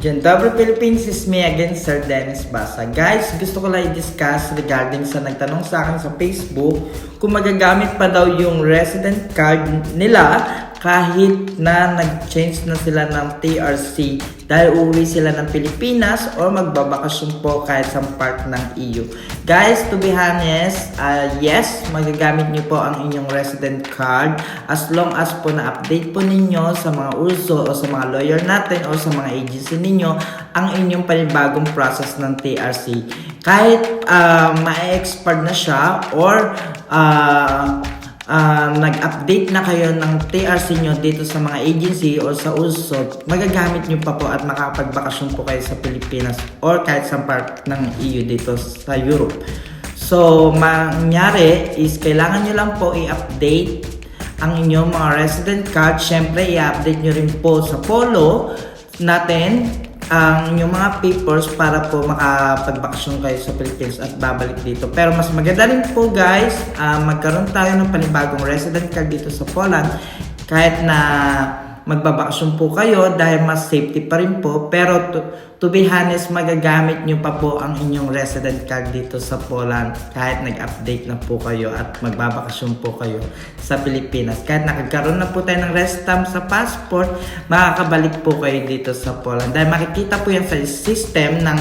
Dzień dobry Philippines, is me again, Sir Dennis Basa. Guys, gusto ko lang i-discuss regarding sa nagtanong sa akin sa Facebook kung magagamit pa daw yung resident card nila kahit na nag-change na sila ng TRC dahil uuwi sila ng Pilipinas or magbabakasyon po kahit sa part ng EU. Guys, to be honest, yes, magagamit nyo po ang inyong resident card as long as po na-update po ninyo sa mga uso o sa mga lawyer natin o sa mga agency ninyo ang inyong panibagong process ng TRC. Kahit ma-expire na siya or nag-update na kayo ng TRC nyo dito sa mga agency o sa uso, magagamit nyo pa po at makapagbakasyon po kayo sa Pilipinas or kahit sa part ng EU dito sa Europe. So, mangyari is kailangan nyo lang po i-update ang inyong mga resident card. Syempre, i-update nyo rin po sa Polo natin ang inyong mga papers para po makapagbakasyon kayo sa Philippines at babalik dito. Pero mas maganda rin po guys, magkaroon tayo ng panibagong resident card dito sa Poland kahit na magbabakasyon po kayo dahil mas safety pa rin po. Pero to be honest, magagamit nyo pa po ang inyong resident card dito sa Poland kahit nag-update na po kayo at magbabakasyon po kayo sa Pilipinas. Kahit nakagkaroon na po tayo ng rest stamp sa passport, makakabalik po kayo dito sa Poland dahil makikita po yan sa system ng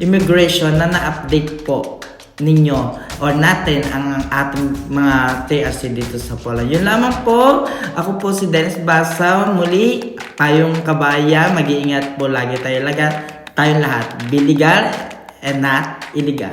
immigration na na-update po ninyo or natin ang ating mga TRC dito sa Poland. Yun lamang po. Ako po si Dennis Basa. Muli, tayong kabayan, mag-iingat po lagi tayong lahat. Be legal and not illegal.